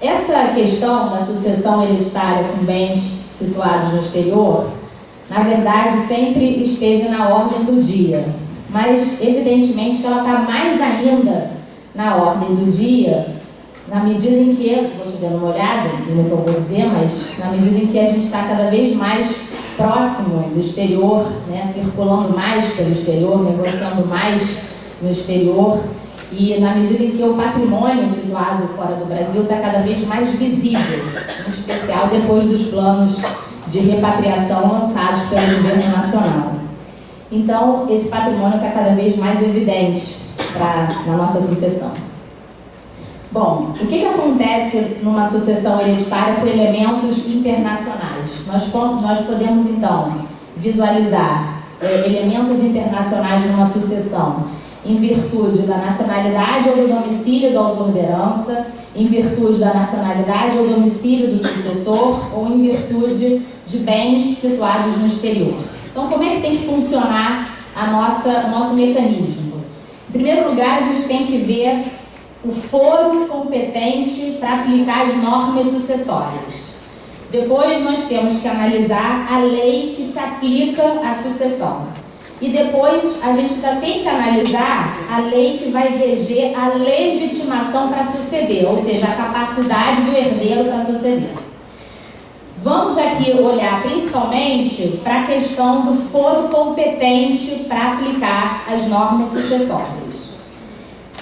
essa questão da sucessão hereditária com bens situados no exterior, na verdade, sempre esteve na ordem do dia, mas evidentemente que ela está mais ainda na ordem do dia, na medida em que, vou dando uma olhada no que eu vou dizer, mas na medida em que a gente está cada vez mais próximo do exterior, né, circulando mais pelo exterior, negociando mais no exterior, e na medida em que o patrimônio situado fora do Brasil está cada vez mais visível, em especial depois dos planos de repatriação lançados pelo governo nacional. Então, esse patrimônio está cada vez mais evidente na nossa sucessão. Bom, o que acontece numa sucessão hereditária por elementos internacionais? Nós podemos, então, visualizar elementos internacionais numa sucessão em virtude da nacionalidade ou do domicílio do autor da herança, em virtude da nacionalidade ou domicílio do sucessor, ou em virtude de bens situados no exterior. Então, como é que tem que funcionar o nosso mecanismo? Em primeiro lugar, a gente tem que ver o foro competente para aplicar as normas sucessórias. Depois, nós temos que analisar a lei que se aplica à sucessão. E depois, a gente ainda tem que analisar a lei que vai reger a legitimação para suceder, ou seja, a capacidade do herdeiro para suceder. Vamos aqui olhar principalmente para a questão do foro competente para aplicar as normas sucessórias.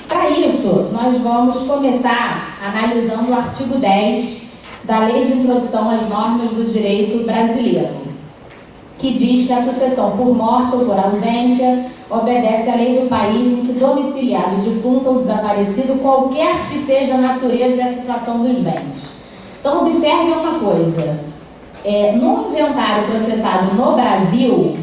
Para isso, nós vamos começar analisando o artigo 10 da Lei de Introdução às Normas do Direito Brasileiro, que diz que a sucessão por morte ou por ausência obedece à lei do país em que domiciliado, defunto ou desaparecido, qualquer que seja a natureza e a situação dos bens. Então, observe uma coisa. No inventário processado no Brasil,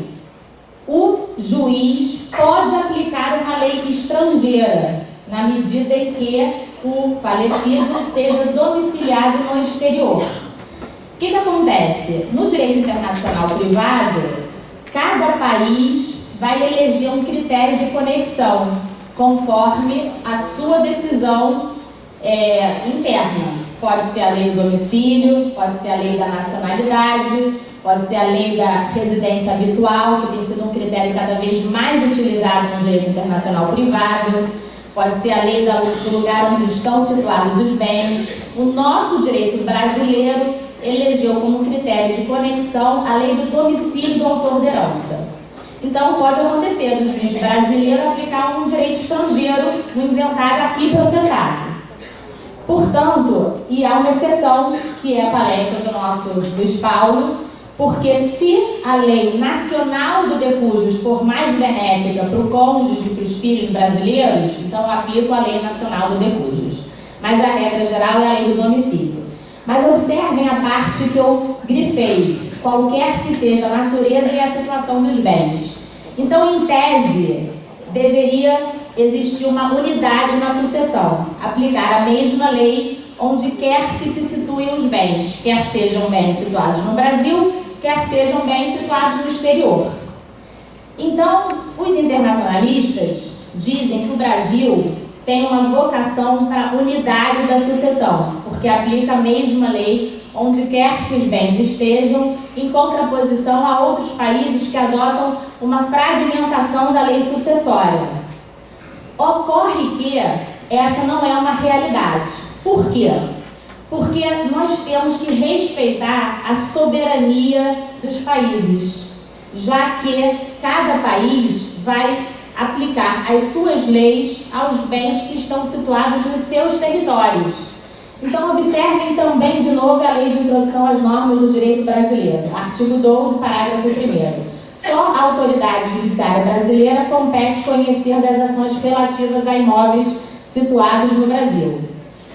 o juiz pode aplicar uma lei estrangeira, na medida em que o falecido seja domiciliado no exterior. O que acontece? No direito internacional privado, cada país vai eleger um critério de conexão, conforme a sua decisão interna. Pode ser a lei do domicílio, pode ser a lei da nacionalidade, pode ser a lei da residência habitual, que tem sido um critério cada vez mais utilizado no direito internacional privado, pode ser a lei do lugar onde estão situados os bens. O nosso direito brasileiro elegeu como critério de conexão a lei do domicílio do autor da herança. Então, pode acontecer do juiz brasileiro aplicar um direito estrangeiro no inventário aqui processado. Portanto, e há uma exceção, que é a palestra do nosso Luiz Paulo, porque se a lei nacional do decujus for mais benéfica para o cônjuge e para os filhos brasileiros, então eu aplico a lei nacional do decujus. Mas a regra geral é a lei do domicílio. Mas observem a parte que eu grifei, qualquer que seja a natureza e a situação dos bens. Então, em tese, deveria existir uma unidade na sucessão, aplicar a mesma lei onde quer que se situem os bens, quer sejam bens situados no Brasil, quer sejam bens situados no exterior. Então, os internacionalistas dizem que o Brasil tem uma vocação para a unidade da sucessão, porque aplica a mesma lei onde quer que os bens estejam, em contraposição a outros países que adotam uma fragmentação da lei sucessória. Ocorre que essa não é uma realidade. Por quê? Porque nós temos que respeitar a soberania dos países, já que cada país vai aplicar as suas leis aos bens que estão situados nos seus territórios. Então, observem também de novo a Lei de Introdução às Normas do Direito Brasileiro, artigo 12, parágrafo 1º. Só a autoridade judiciária brasileira compete conhecer das ações relativas a imóveis situados no Brasil.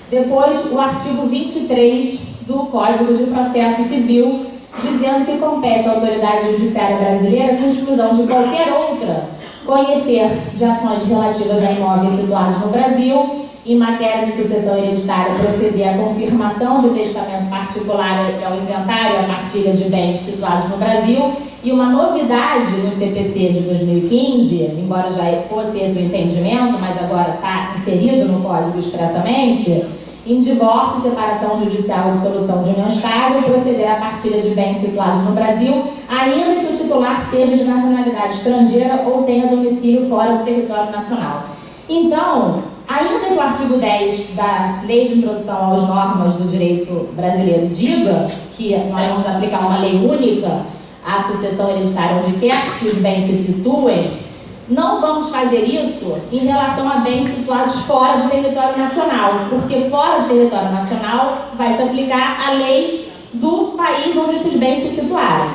Depois, o artigo 23 do Código de Processo Civil, dizendo que compete à autoridade judiciária brasileira, com exclusão de qualquer outra, conhecer de ações relativas a imóveis situados no Brasil, em matéria de sucessão hereditária, proceder à confirmação de testamento particular ao inventário e à partilha de bens situados no Brasil. E uma novidade no CPC de 2015, embora já fosse esse o entendimento, mas agora está inserido no Código expressamente, em divórcio, separação judicial ou dissolução de união estável, proceder à partilha de bens situados no Brasil, ainda que o titular seja de nacionalidade estrangeira ou tenha domicílio fora do território nacional. Então, ainda que o artigo 10 da Lei de Introdução às Normas do Direito Brasileiro diga que nós vamos aplicar uma lei única à sucessão hereditária onde quer que os bens se situem, não vamos fazer isso em relação a bens situados fora do território nacional, porque fora do território nacional vai se aplicar a lei do país onde esses bens se situarem.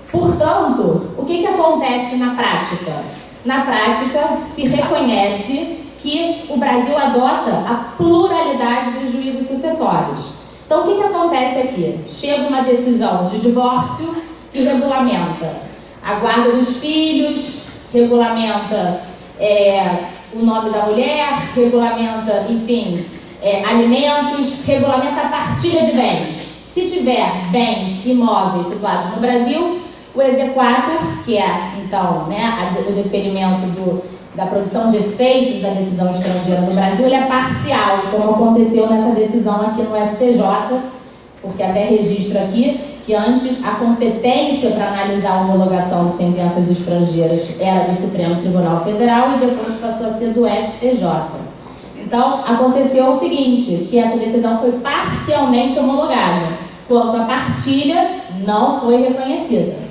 Portanto, o que acontece na prática? Na prática, se reconhece que o Brasil adota a pluralidade dos juízos sucessórios. Então, o que acontece aqui? Chega uma decisão de divórcio que regulamenta a guarda dos filhos, regulamenta o nome da mulher, regulamenta, enfim, alimentos, regulamenta a partilha de bens. Se tiver bens imóveis situados no Brasil, o exequatur, que é, então, o deferimento da produção de efeitos da decisão estrangeira no Brasil, ele é parcial, como aconteceu nessa decisão aqui no STJ, porque até registro aqui que antes a competência para analisar a homologação de sentenças estrangeiras era do Supremo Tribunal Federal e depois passou a ser do STJ. Então, aconteceu o seguinte, que essa decisão foi parcialmente homologada, quanto a partilha não foi reconhecida.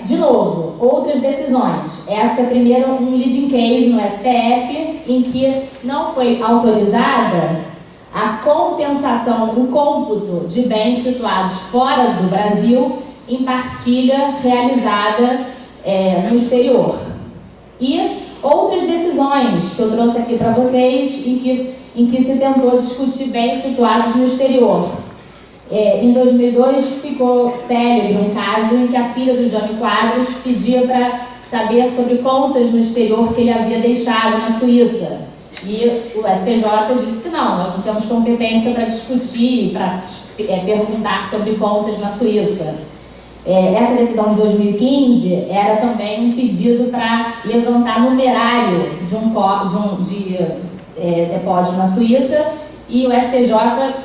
De novo, outras decisões. Essa é primeiro um leading case no STF, em que não foi autorizada a compensação, o cômputo de bens situados fora do Brasil em partilha realizada no exterior. E outras decisões que eu trouxe aqui para vocês em que se tentou discutir bens situados no exterior. Em 2002 ficou célebre um caso em que a filha do Jânio Quadros pedia para saber sobre contas no exterior que ele havia deixado na Suíça. E o STJ disse que não, nós não temos competência para discutir, para perguntar sobre contas na Suíça. Essa decisão de 2015 era também um pedido para levantar numerário de depósito na Suíça, e o STJ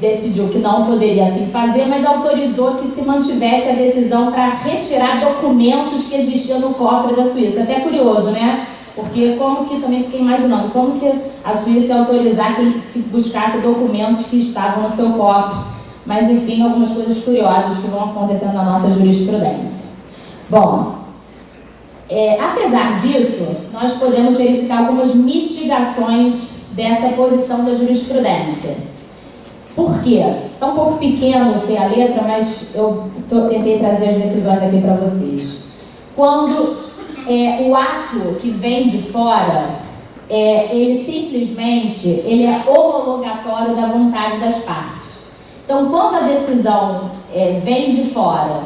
decidiu que não poderia assim fazer, mas autorizou que se mantivesse a decisão para retirar documentos que existiam no cofre da Suíça. Até curioso, né? Porque como que, também fiquei imaginando, como que a Suíça ia autorizar que ele buscasse documentos que estavam no seu cofre. Mas, enfim, algumas coisas curiosas que vão acontecendo na nossa jurisprudência. Bom, apesar disso, nós podemos verificar algumas mitigações dessa posição da jurisprudência. Por quê? Está um pouco pequeno sem a letra, mas eu tentei trazer as decisões aqui para vocês. Quando o ato que vem de fora, ele simplesmente é homologatório da vontade das partes. Então, quando a decisão vem de fora,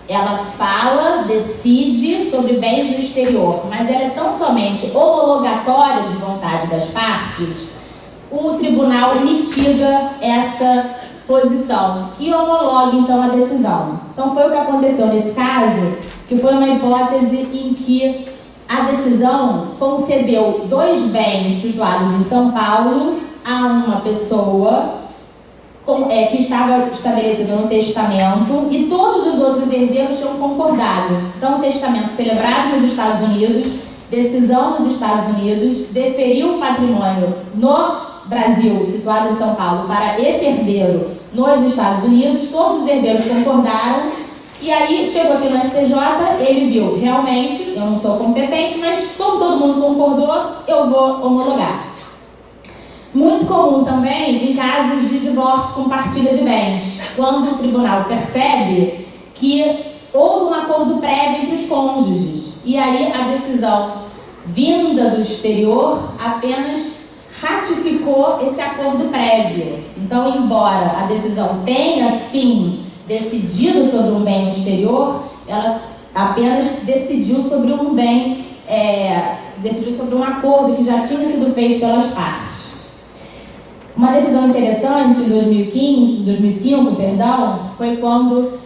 ela fala, decide sobre bens no exterior, mas ela é tão somente homologatória de vontade das partes, o tribunal mitiga essa posição e homologa, então, a decisão. Então, foi o que aconteceu nesse caso, que foi uma hipótese em que a decisão concedeu 2 bens situados em São Paulo a uma pessoa que estava estabelecido no testamento, e todos os outros herdeiros tinham concordado. Então, o testamento celebrado nos Estados Unidos, decisão nos Estados Unidos, deferiu o patrimônio no Brasil, situado em São Paulo, para esse herdeiro nos Estados Unidos, todos os herdeiros concordaram, e aí chegou aqui no STJ, ele viu, realmente, eu não sou competente, mas como todo mundo concordou, eu vou homologar. Muito comum também em casos de divórcio com partilha de bens, quando o tribunal percebe que houve um acordo prévio entre os cônjuges, e aí a decisão vinda do exterior apenas ratificou esse acordo prévio. Então, embora a decisão tenha, sim, decidido sobre um bem no exterior, ela apenas decidiu sobre um bem, decidiu sobre um acordo que já tinha sido feito pelas partes. Uma decisão interessante em 2005, foi quando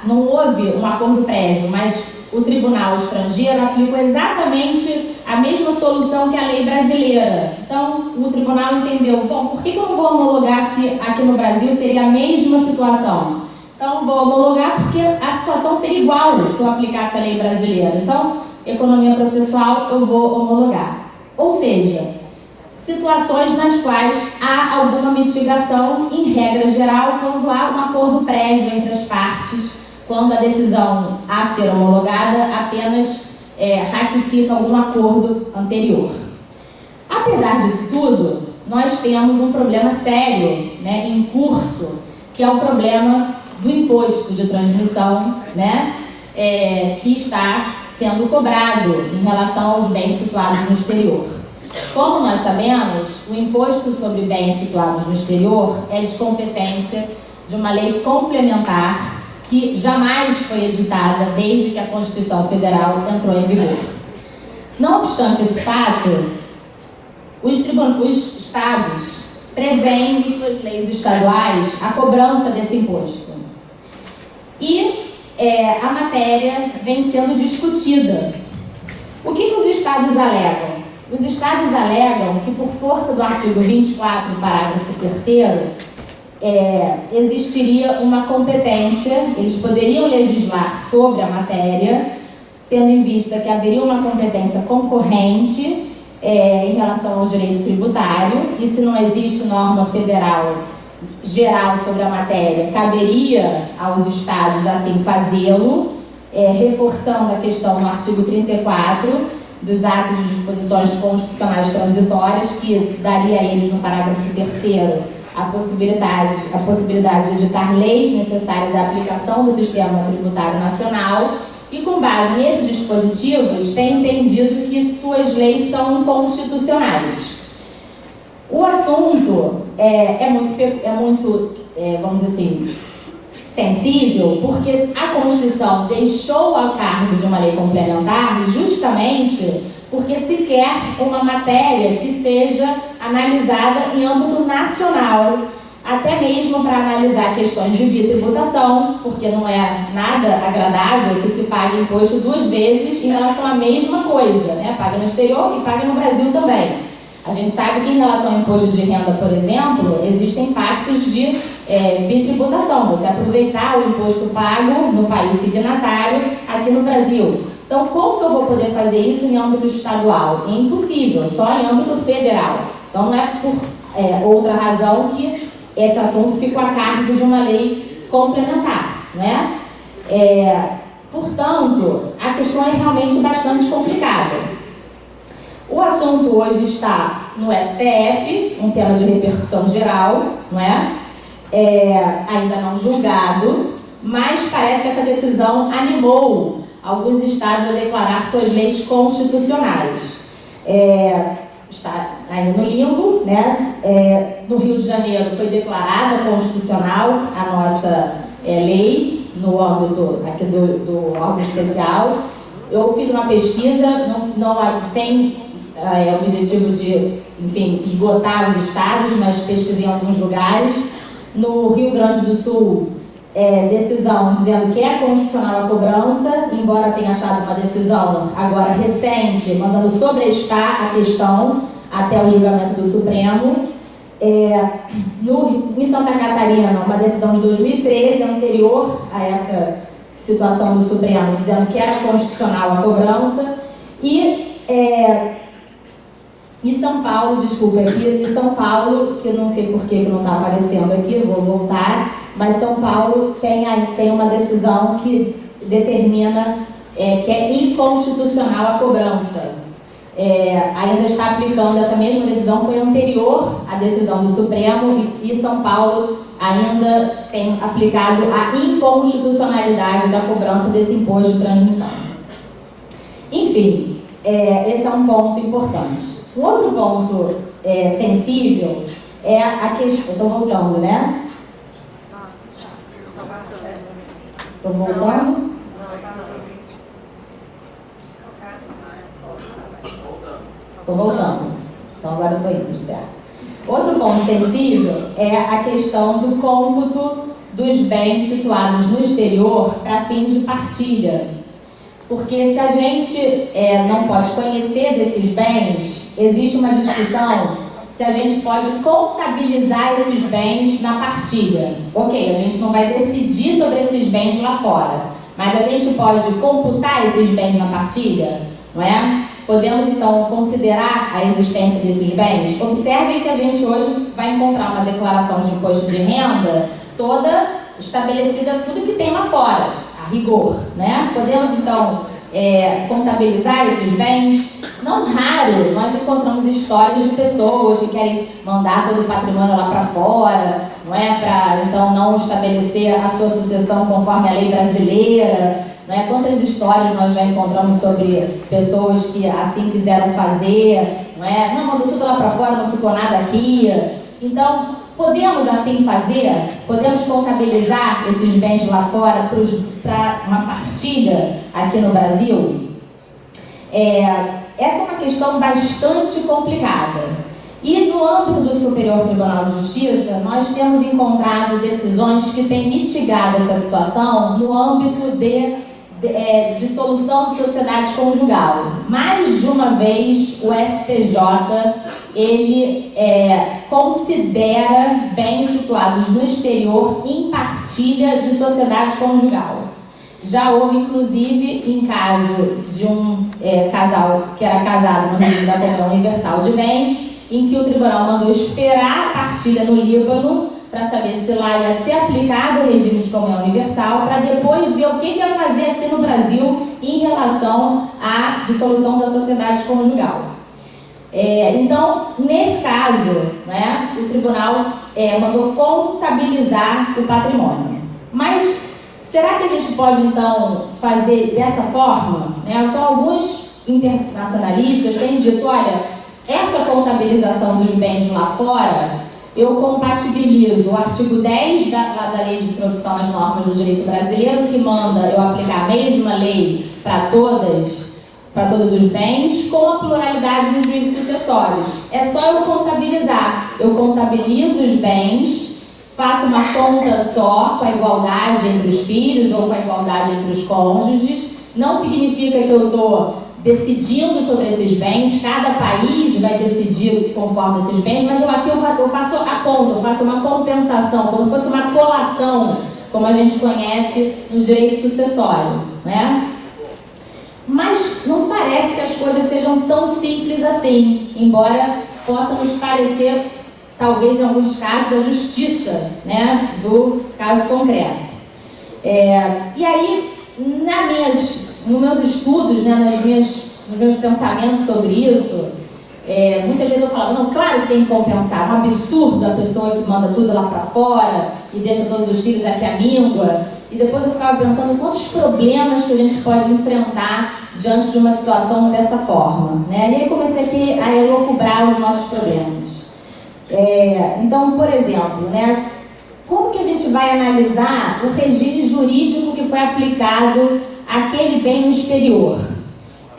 não houve um acordo prévio, mas o tribunal estrangeiro aplicou exatamente a mesma solução que a lei brasileira. Então, o tribunal entendeu, bom, por que eu não vou homologar se aqui no Brasil seria a mesma situação? Então, vou homologar porque a situação seria igual se eu aplicasse a lei brasileira. Então, economia processual, eu vou homologar. Ou seja, situações nas quais há alguma mitigação, em regra geral, quando há um acordo prévio entre as partes, quando a decisão a ser homologada apenas ratifica algum acordo anterior. Apesar disso tudo, nós temos um problema sério, né, em curso, que é o problema do imposto de transmissão, né, que está sendo cobrado em relação aos bens situados no exterior. Como nós sabemos, o imposto sobre bens situados no exterior é de competência de uma lei complementar que jamais foi editada desde que a Constituição Federal entrou em vigor. Não obstante esse fato, os estados prevêem em suas leis estaduais a cobrança desse imposto. E a matéria vem sendo discutida. O que os estados alegam? Os estados alegam que, por força do artigo 24, parágrafo 3º, existiria uma competência, eles poderiam legislar sobre a matéria, tendo em vista que haveria uma competência concorrente em relação ao direito tributário, e se não existe norma federal geral sobre a matéria, caberia aos estados assim fazê-lo, reforçando a questão no artigo 34 dos atos de disposições constitucionais transitórias, que daria a eles, no parágrafo 3º, a possibilidade de editar leis necessárias à aplicação do sistema tributário nacional, e com base nesses dispositivos tem entendido que suas leis são inconstitucionais. O assunto é muito, vamos dizer assim, sensível, porque a Constituição deixou a cargo de uma lei complementar justamente porque se quer uma matéria que seja analisada em âmbito nacional, até mesmo para analisar questões de bitributação, porque não é nada agradável que se pague imposto duas vezes em relação à mesma coisa, né? Paga no exterior e paga no Brasil também. A gente sabe que em relação ao imposto de renda, por exemplo, existem pactos de bitributação, você aproveitar o imposto pago no país signatário aqui no Brasil. Então, como que eu vou poder fazer isso em âmbito estadual? É impossível, só em âmbito federal. Então, não é por outra razão que esse assunto ficou a cargo de uma lei complementar, né? Portanto, a questão é realmente bastante complicada. O assunto hoje está no STF, um tema de repercussão geral, não é? Ainda não julgado, mas parece que essa decisão animou alguns estados a declarar suas leis constitucionais. Está ainda no limbo, né? No Rio de Janeiro foi declarada constitucional a nossa lei, no âmbito aqui do órgão especial. Eu fiz uma pesquisa, sem objetivo de, enfim, esgotar os estados, mas pesquisei em alguns lugares. No Rio Grande do Sul, decisão dizendo que é constitucional a cobrança, embora tenha achado uma decisão agora recente, mandando sobrestar a questão até o julgamento do Supremo. Em Santa Catarina, uma decisão de 2013, anterior a essa situação do Supremo, dizendo que era constitucional a cobrança. E São Paulo, desculpa, aqui em São Paulo, que eu não sei por que não está aparecendo aqui, vou voltar, mas São Paulo tem uma decisão que determina que é inconstitucional a cobrança. Ainda está aplicando essa mesma decisão, foi anterior à decisão do Supremo, e São Paulo ainda tem aplicado a inconstitucionalidade da cobrança desse imposto de transmissão. Enfim, esse é um ponto importante. Um outro ponto sensível é a questão... Estou voltando, né? Estou voltando? Estou voltando. Então agora eu estou indo, certo? Outro ponto sensível é a questão do cômputo dos bens situados no exterior para fins de partilha. Porque se a gente não pode conhecer desses bens, existe uma discussão se a gente pode contabilizar esses bens na partilha. Ok, a gente não vai decidir sobre esses bens lá fora, mas a gente pode computar esses bens na partilha, não é? Podemos então considerar a existência desses bens? Observem que a gente hoje vai encontrar uma declaração de imposto de renda toda estabelecida, tudo que tem lá fora, a rigor, né? Podemos então contabilizar esses bens. Não raro nós encontramos histórias de pessoas que querem mandar todo o patrimônio lá para fora, não é? Para então não estabelecer a sua sucessão conforme a lei brasileira, não é? Quantas histórias nós já encontramos sobre pessoas que assim quiseram fazer, não é? Não, mandou tudo lá para fora, não ficou nada aqui. Então, podemos assim fazer? Podemos contabilizar esses bens lá fora para uma partilha aqui no Brasil? Essa é uma questão bastante complicada. E no âmbito do Superior Tribunal de Justiça, nós temos encontrado decisões que têm mitigado essa situação no âmbito de dissolução de sociedade conjugal. Mais de uma vez, o STJ, ele considera bens situados no exterior em partilha de sociedade conjugal. Já houve, inclusive, em caso de um casal que era casado no regime da comunhão universal de bens, em que o tribunal mandou esperar a partilha no Líbano para saber se lá ia ser aplicado o regime de comunhão universal, para depois ver o que ia fazer aqui no Brasil em relação à dissolução da sociedade conjugal. Então, nesse caso, né, o tribunal mandou contabilizar o patrimônio. Mas será que a gente pode, então, fazer dessa forma? Né? Então, alguns internacionalistas têm dito, olha, essa contabilização dos bens lá fora, eu compatibilizo o artigo 10 da Lei de Introdução às Normas do Direito Brasileiro, que manda eu aplicar a mesma lei para todos os bens, com a pluralidade nos juízos sucessórios. É só eu contabilizar. Eu contabilizo os bens, faço uma conta só com a igualdade entre os filhos ou com a igualdade entre os cônjuges. Não significa que eu estou decidindo sobre esses bens, cada país vai decidir conforme esses bens, mas aqui eu faço a conta, eu faço uma compensação, como se fosse uma colação, como a gente conhece no direito sucessório, né? Mas não parece que as coisas sejam tão simples assim, embora possa nos parecer, talvez em alguns casos, a justiça, né, do caso concreto. E aí, nos meus estudos, né, nos meus pensamentos sobre isso, muitas vezes eu falo, não, claro que tem que compensar, é um absurdo a pessoa que manda tudo lá para fora e deixa todos os filhos aqui à míngua. E depois eu ficava pensando quantos problemas que a gente pode enfrentar diante de uma situação dessa forma, né? E aí comecei aqui a elocubrar os nossos problemas. Então, por exemplo, né, como que a gente vai analisar o regime jurídico que foi aplicado àquele bem no exterior?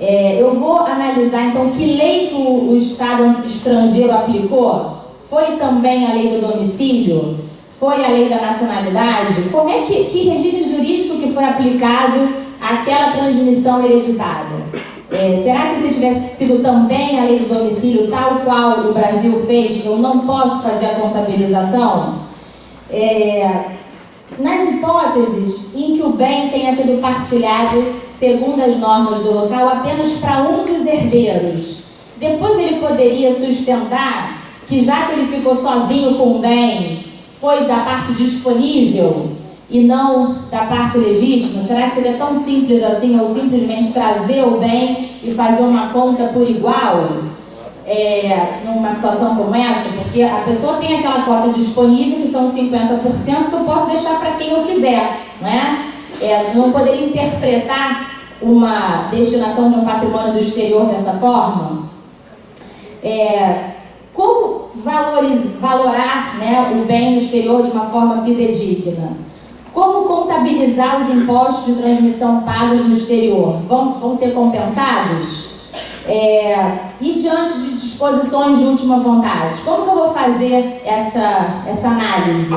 Eu vou analisar, então, que lei que o Estado estrangeiro aplicou? Foi também a lei do domicílio? Foi a lei da nacionalidade? Como que regime jurídico que foi aplicado àquela transmissão hereditária? Será que se tivesse sido também a lei do domicílio, tal qual o Brasil fez, eu não posso fazer a contabilização? Nas hipóteses em que o bem tenha sido partilhado segundo as normas do local apenas para um dos herdeiros, depois ele poderia sustentar que, já que ele ficou sozinho com o bem, foi da parte disponível e não da parte legítima? Será que seria tão simples assim, ou simplesmente trazer o bem e fazer uma conta por igual? Numa situação como essa, porque a pessoa tem aquela cota disponível, que são 50%, que eu posso deixar para quem eu quiser, não é? Não poderia interpretar uma destinação de um patrimônio do exterior dessa forma? Como valorar, né, o bem no exterior de uma forma fidedigna? Como contabilizar os impostos de transmissão pagos no exterior? Vão ser compensados? E diante de disposições de última vontade, como que eu vou fazer essa análise?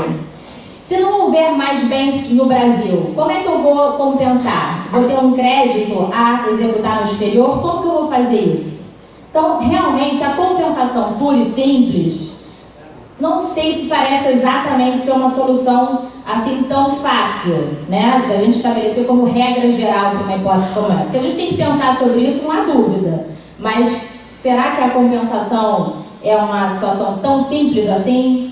Se não houver mais bens no Brasil, como é que eu vou compensar? Vou ter um crédito a executar no exterior? Como que eu vou fazer isso? Então, realmente, a compensação pura e simples, não sei se parece exatamente ser uma solução assim tão fácil, né? A gente estabelecer como regra geral que uma hipótese como essa. Que a gente tem que pensar sobre isso, não há dúvida. Mas será que a compensação é uma situação tão simples assim?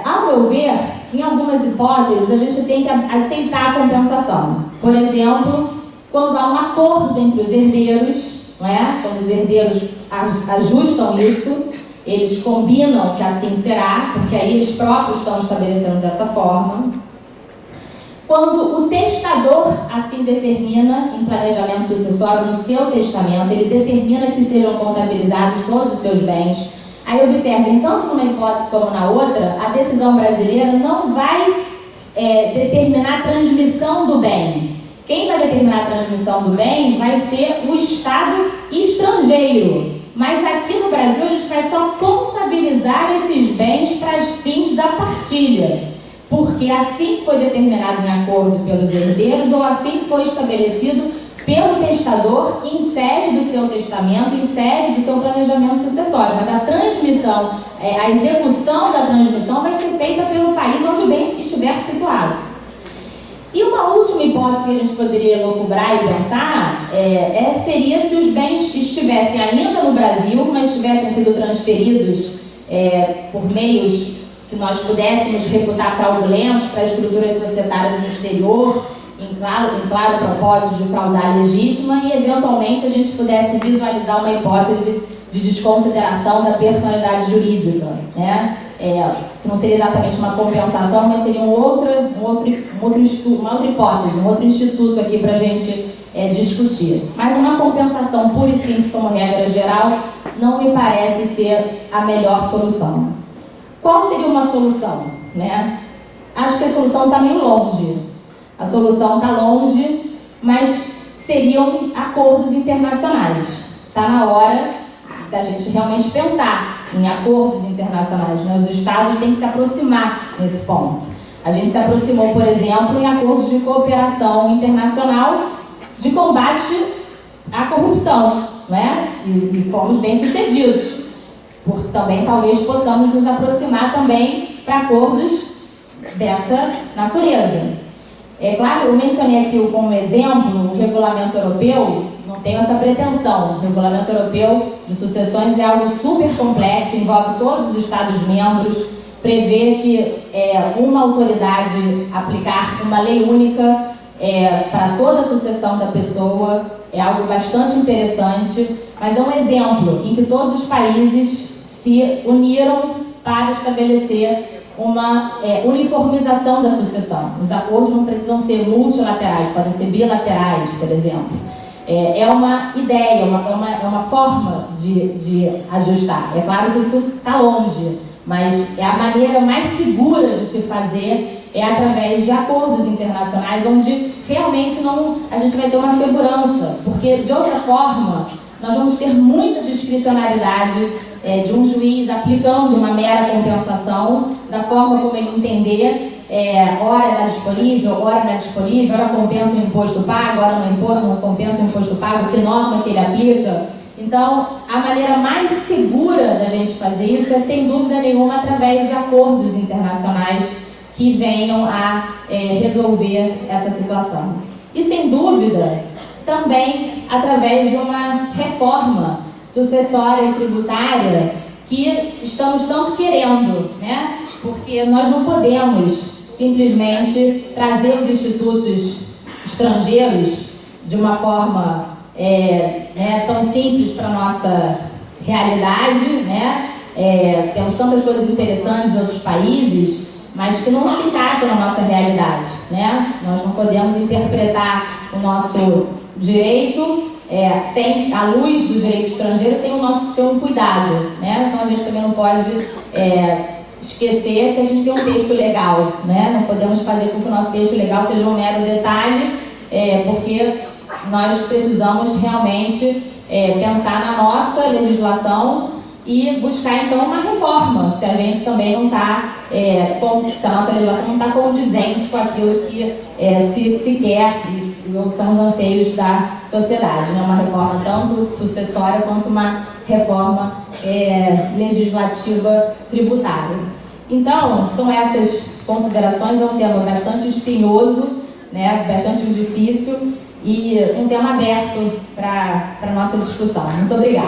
Ao meu ver, em algumas hipóteses, a gente tem que aceitar a compensação. Por exemplo, quando há um acordo entre os herdeiros, não é? Quando os herdeiros ajustam isso, eles combinam que assim será, porque aí eles próprios estão estabelecendo dessa forma. Quando o testador assim determina, em planejamento sucessório, no seu testamento, ele determina que sejam contabilizados todos os seus bens. Aí observem, tanto numa hipótese como na outra, a decisão brasileira não vai determinar a transmissão do bem. Quem vai determinar a transmissão do bem vai ser o Estado estrangeiro. Mas aqui no Brasil a gente vai só contabilizar esses bens para os fins da partilha. Porque assim foi determinado em acordo pelos herdeiros ou assim foi estabelecido pelo testador em sede do seu testamento, em sede do seu planejamento sucessório. Mas a transmissão, a execução da transmissão vai ser feita pelo país onde o bem estiver situado. E uma última hipótese que a gente poderia elocubrar e pensar seria se os bens estivessem ainda no Brasil, mas tivessem sido transferidos por meios que nós pudéssemos reputar fraudulentos para estruturas societárias no exterior, em claro propósito de fraudar legítima, e eventualmente a gente pudesse visualizar uma hipótese de desconsideração da personalidade jurídica, né? Que não seria exatamente uma compensação, mas seria uma outra hipótese, um outro instituto aqui para a gente discutir. Mas uma compensação pura e simples como regra geral não me parece ser a melhor solução. Qual seria uma solução, né? Acho que a solução está meio longe. A solução está longe, mas seriam acordos internacionais. Está na hora da gente realmente pensar em acordos internacionais, né? Os estados têm que se aproximar nesse ponto. A gente se aproximou, por exemplo, em acordos de cooperação internacional de combate à corrupção, né? E fomos bem-sucedidos. Também talvez possamos nos aproximar também para acordos dessa natureza. Claro, eu mencionei aqui como exemplo o regulamento europeu, não tenho essa pretensão. O regulamento europeu de sucessões é algo super complexo, envolve todos os Estados-membros, prevê que uma autoridade aplicar uma lei única para toda a sucessão da pessoa é algo bastante interessante, mas é um exemplo em que todos os países se uniram para estabelecer uma uniformização da sucessão. Os acordos não precisam ser multilaterais, podem ser bilaterais, por exemplo. É uma ideia, é uma forma de ajustar. É claro que isso está longe, mas a maneira mais segura de se fazer é através de acordos internacionais, onde realmente a gente vai ter uma segurança, porque de outra forma nós vamos ter muita discricionariedade de um juiz aplicando uma mera compensação da forma como ele entender, ora ela é disponível, ora não é disponível, ora compensa o imposto pago, ora não compensa o imposto pago, que norma que ele aplica. Então, a maneira mais segura da gente fazer isso é, sem dúvida nenhuma, através de acordos internacionais que venham a resolver essa situação. E, sem dúvida, também através de uma reforma sucessória e tributária que estamos tanto querendo, né? Porque nós não podemos simplesmente trazer os institutos estrangeiros de uma forma tão simples para a nossa realidade, né? Temos tantas coisas interessantes em outros países, mas que não se encaixam na nossa realidade, né? Nós não podemos interpretar o nosso direito sem a luz do direito estrangeiro, sem o nosso cuidado, né? Então a gente também não pode esquecer que a gente tem um texto legal, né? Não podemos fazer com que o nosso texto legal seja um mero detalhe, porque nós precisamos realmente pensar na nossa legislação e buscar então uma reforma, se a gente também não está, se a nossa legislação não está condizente com aquilo que se quer e são os anseios da sociedade, né? Uma reforma tanto sucessória quanto uma reforma legislativa tributária. Então, são essas considerações, é um tema bastante espinhoso, né? Bastante difícil e um tema aberto para a nossa discussão. Muito obrigada.